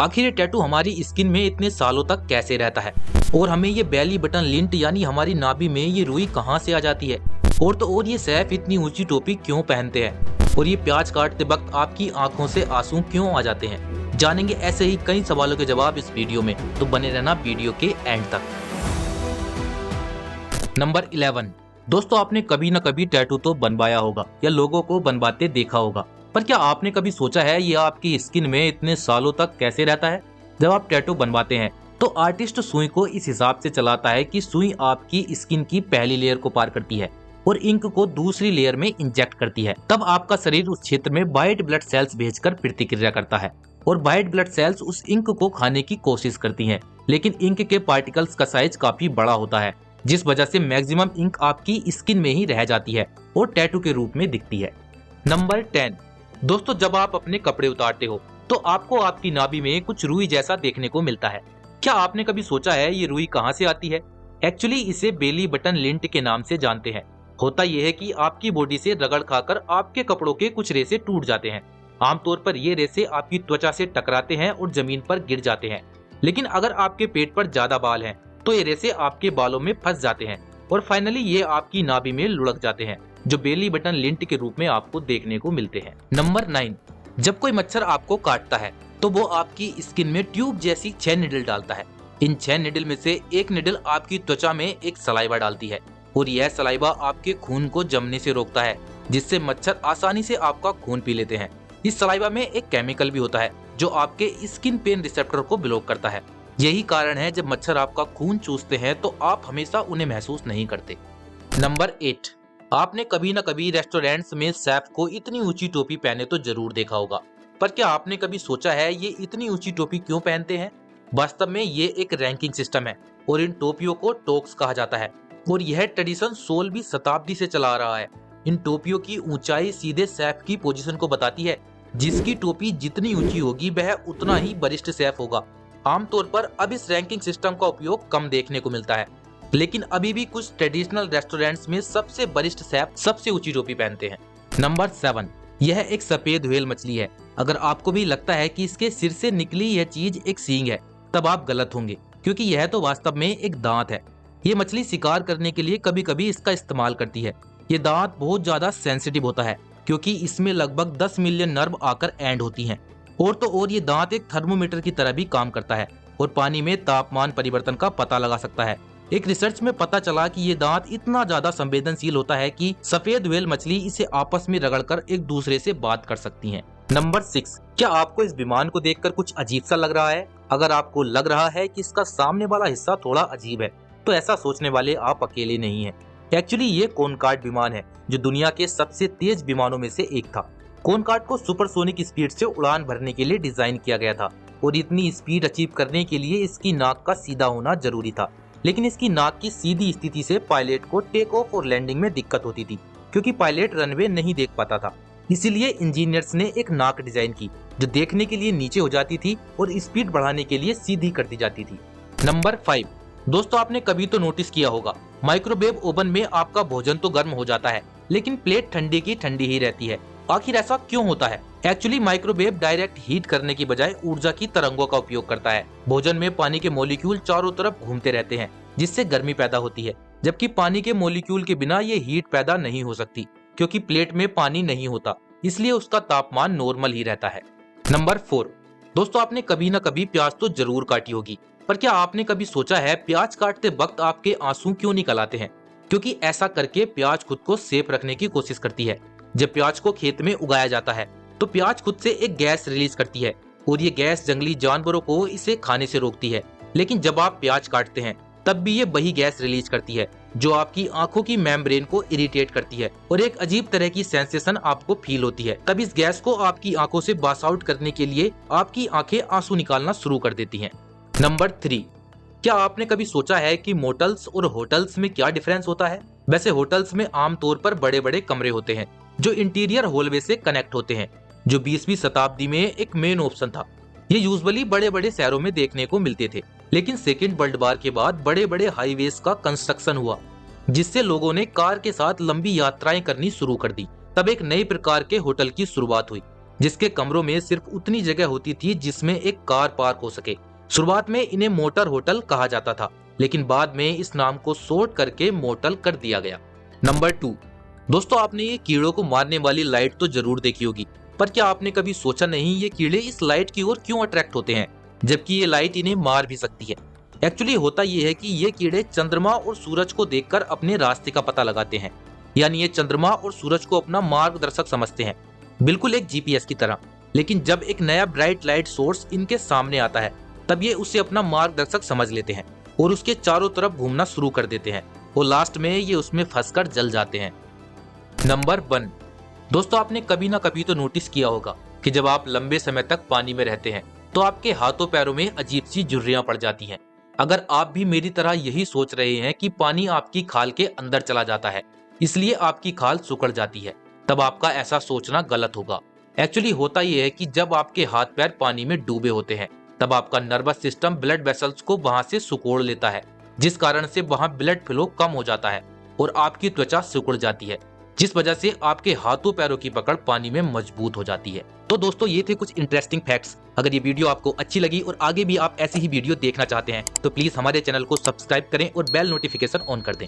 आखिर ये टैटू हमारी स्किन में इतने सालों तक कैसे रहता है, और हमें ये बेली बटन लिंट यानी हमारी नाभि में ये रुई कहाँ से आ जाती है, और तो और ये सैफ इतनी ऊंची टोपी क्यों पहनते हैं, और ये प्याज काटते वक्त आपकी आंखों से आंसू क्यों आ जाते हैं। जानेंगे ऐसे ही कई सवालों के जवाब इस वीडियो में, तो बने रहना वीडियो के एंड तक। नंबर 11। दोस्तों, आपने कभी न कभी टैटू तो बनवाया होगा या लोगों को बनवाते देखा होगा, पर क्या आपने कभी सोचा है ये आपकी स्किन में इतने सालों तक कैसे रहता है। जब आप टैटू बनवाते हैं तो आर्टिस्ट सुई को इस हिसाब से चलाता है कि सुई आपकी स्किन की पहली लेयर को पार करती है और इंक को दूसरी लेयर में इंजेक्ट करती है। तब आपका शरीर उस क्षेत्र में व्हाइट ब्लड सेल्स भेजकर प्रतिक्रिया करता है और व्हाइट ब्लड सेल्स उस इंक को खाने की कोशिश करती हैं, लेकिन इंक के पार्टिकल्स का साइज काफी बड़ा होता है, जिस वजह से मैक्सिमम इंक आपकी स्किन में ही रह जाती है और टैटू के रूप में दिखती है। नंबर 10। दोस्तों, जब आप अपने कपड़े उतारते हो तो आपको आपकी नाभि में कुछ रुई जैसा देखने को मिलता है। क्या आपने कभी सोचा है ये रुई कहाँ से आती है? एक्चुअली इसे बेली बटन लिंट के नाम से जानते हैं। होता यह है कि आपकी बॉडी से रगड़ खाकर आपके कपड़ों के कुछ रेशे टूट जाते हैं। आमतौर पर ये रेशे आपकी त्वचा से टकराते हैं और जमीन पर गिर जाते हैं, लेकिन अगर आपके पेट पर ज्यादा बाल हैं तो ये रेशे आपके बालों में फंस जाते हैं और फाइनली ये आपकी नाभि में लुढ़क जाते हैं, जो बेली बटन लिंट के रूप में आपको देखने को मिलते हैं। नंबर 9। जब कोई मच्छर आपको काटता है तो वो आपकी स्किन में ट्यूब जैसी 6 निडल डालता है। इन 6 निडल में से एक निडल आपकी त्वचा में एक सलाइवा डालती है और यह सलाइवा आपके खून को जमने से रोकता है, जिससे मच्छर आसानी से आपका खून पी लेते हैं। इस सलाइवा में एक केमिकल भी होता है जो आपके स्किन पेन रिसेप्टर को ब्लॉक करता है। यही कारण है जब मच्छर आपका खून चूसते हैं तो आप हमेशा उन्हें महसूस नहीं करते। नंबर 8। आपने कभी न कभी रेस्टोरेंट्स में शेफ को इतनी ऊंची टोपी पहने तो जरूर देखा होगा, पर क्या आपने कभी सोचा है ये इतनी ऊंची टोपी क्यों पहनते हैं? वास्तव में ये एक रैंकिंग सिस्टम है और इन टोपियों को टोक्स कहा जाता है और यह ट्रेडिशन 16वीं शताब्दी से चला आ रहा है। इन टोपियों की ऊंचाई सीधे शेफ की पोजीशन को बताती है। जिसकी टोपी जितनी ऊंची होगी वह उतना ही वरिष्ठ शेफ होगा। आमतौर पर अब इस रैंकिंग सिस्टम का उपयोग कम देखने को मिलता है, लेकिन अभी भी कुछ ट्रेडिशनल रेस्टोरेंट्स में सबसे वरिष्ठ शेफ सबसे ऊंची टोपी पहनते हैं। नंबर 7। यह एक सफेद व्हेल मछली है। अगर आपको भी लगता है कि इसके सिर से निकली यह चीज एक सींग है, तब आप गलत होंगे, क्योंकि यह तो वास्तव में एक दांत है। ये मछली शिकार करने के लिए कभी कभी इसका इस्तेमाल करती है। ये दांत बहुत ज्यादा सेंसिटिव होता है क्योंकि इसमें लगभग 10 मिलियन नर्व आकर एंड होती हैं। और तो और ये दांत एक थर्मोमीटर की तरह भी काम करता है और पानी में तापमान परिवर्तन का पता लगा सकता है। एक रिसर्च में पता चला कि ये दांत इतना ज्यादा संवेदनशील होता है कि सफेद व्हेल मछली इसे आपस में रगड़कर एक दूसरे से बात कर सकती हैं। नंबर 6। क्या आपको इस विमान को देखकर कुछ अजीब सा लग रहा है? अगर आपको लग रहा है कि इसका सामने वाला हिस्सा थोड़ा अजीब है, तो ऐसा सोचने वाले आप अकेले नहीं हैं। एक्चुअली ये कॉनकॉर्ड विमान है जो दुनिया के सबसे तेज विमानों में से एक था। कॉनकॉर्ड को सुपरसोनिक स्पीड से उड़ान भरने के लिए डिजाइन किया गया था और इतनी स्पीड अचीव करने के लिए इसकी नाक का सीधा होना जरूरी था। लेकिन इसकी नाक की सीधी स्थिति से पायलट को टेक ऑफ और लैंडिंग में दिक्कत होती थी, क्योंकि पायलट रनवे नहीं देख पाता था। इसीलिए इंजीनियर्स ने एक नाक डिजाइन की जो देखने के लिए नीचे हो जाती थी और स्पीड बढ़ाने के लिए सीधी कर दी जाती थी। नंबर 5। दोस्तों, आपने कभी तो नोटिस किया होगा, माइक्रोवेव ओवन में आपका भोजन तो गर्म हो जाता है, लेकिन प्लेट ठंडी की ठंडी ही रहती है। आखिर ऐसा क्यों होता है? एक्चुअली माइक्रोवेव डायरेक्ट हीट करने की बजाय ऊर्जा की तरंगों का उपयोग करता है। भोजन में पानी के मॉलिक्यूल चारों तरफ घूमते रहते हैं, जिससे गर्मी पैदा होती है, जबकि पानी के मॉलिक्यूल के बिना ये हीट पैदा नहीं हो सकती, क्योंकि प्लेट में पानी नहीं होता, इसलिए उसका तापमान नॉर्मल ही रहता है। नंबर 4। दोस्तों, आपने कभी न कभी प्याज तो जरूर काटी होगी, पर क्या आपने कभी सोचा है प्याज काटते वक्त आपके आंसू क्यों निकल आते हैं? क्योंकि ऐसा करके प्याज खुद को सेफ रखने की कोशिश करती है। जब प्याज को खेत में उगाया जाता है तो प्याज खुद से एक गैस रिलीज करती है और ये गैस जंगली जानवरों को इसे खाने से रोकती है। लेकिन जब आप प्याज काटते हैं तब भी ये वही गैस रिलीज करती है जो आपकी आंखों की मेम्ब्रेन को इरिटेट करती है और एक अजीब तरह की सेंसेशन आपको फील होती है। तब इस गैस को आपकी आंखों से पास आउट करने के लिए आपकी आंखें आंसू निकालना शुरू कर देती हैं। नंबर 3। क्या आपने कभी सोचा है कि मोटल्स और होटल्स में क्या डिफरेंस होता है? वैसे होटल्स में आमतौर पर बड़े बड़े कमरे होते हैं जो इंटीरियर हॉलवे से कनेक्ट होते हैं, जो 20वीं शताब्दी में एक मेन ऑप्शन था। ये यूजुअली बड़े बड़े शहरों में देखने को मिलते थे, लेकिन सेकेंड वर्ल्ड वॉर के बाद बड़े बड़े हाईवेज का कंस्ट्रक्शन हुआ, जिससे लोगों ने कार के साथ लंबी यात्राएं करनी शुरू कर दी। तब एक नए प्रकार के होटल की शुरुआत हुई जिसके कमरों में सिर्फ उतनी जगह होती थी जिसमें एक कार पार्क हो सके। शुरुआत में इन्हें मोटर होटल कहा जाता था, लेकिन बाद में इस नाम को शॉर्ट करके मोटल कर दिया गया। नंबर 2, दोस्तों आपने ये कीड़ों को मारने वाली लाइट तो जरूर देखी होगी, पर क्या आपने कभी सोचा नहीं ये कीड़े इस लाइट की ओर क्यों अट्रैक्ट होते हैं, जबकि ये लाइट इन्हें मार भी सकती है। एक्चुअली होता ये है कि ये कीड़े चंद्रमा और सूरज को देखकर अपने रास्ते का पता लगाते हैं। यानी ये चंद्रमा और सूरज को अपना मार्गदर्शक समझते हैं, बिल्कुल एक जीपीएस की तरह। लेकिन जब एक नया ब्राइट लाइट सोर्स इनके सामने आता है, तब ये उसे अपना मार्गदर्शक समझ लेते हैं और उसके चारों तरफ घूमना शुरू कर देते हैं और लास्ट में ये उसमें फंसकर जल जाते हैं। नंबर 1, दोस्तों आपने कभी ना कभी तो नोटिस किया होगा कि जब आप लंबे समय तक पानी में रहते हैं तो आपके हाथों पैरों में अजीब सी झुर्रियां पड़ जाती हैं। अगर आप भी मेरी तरह यही सोच रहे हैं कि पानी आपकी खाल के अंदर चला जाता है, इसलिए आपकी खाल सिकुड़ जाती है, तब आपका ऐसा सोचना गलत होगा। एक्चुअली होता यह है कि जब आपके हाथ पैर पानी में डूबे होते हैं, तब आपका नर्वस सिस्टम ब्लड वेसल्स को वहां से सिकोड़ लेता है, जिस कारण से वहां ब्लड फ्लो कम हो जाता है और आपकी त्वचा सिकुड़ जाती है, जिस वजह से आपके हाथों पैरों की पकड़ पानी में मजबूत हो जाती है। तो दोस्तों ये थे कुछ इंटरेस्टिंग फैक्ट्स। अगर ये वीडियो आपको अच्छी लगी और आगे भी आप ऐसी ही वीडियो देखना चाहते हैं तो प्लीज हमारे चैनल को सब्सक्राइब करें और बेल नोटिफिकेशन ऑन कर दें।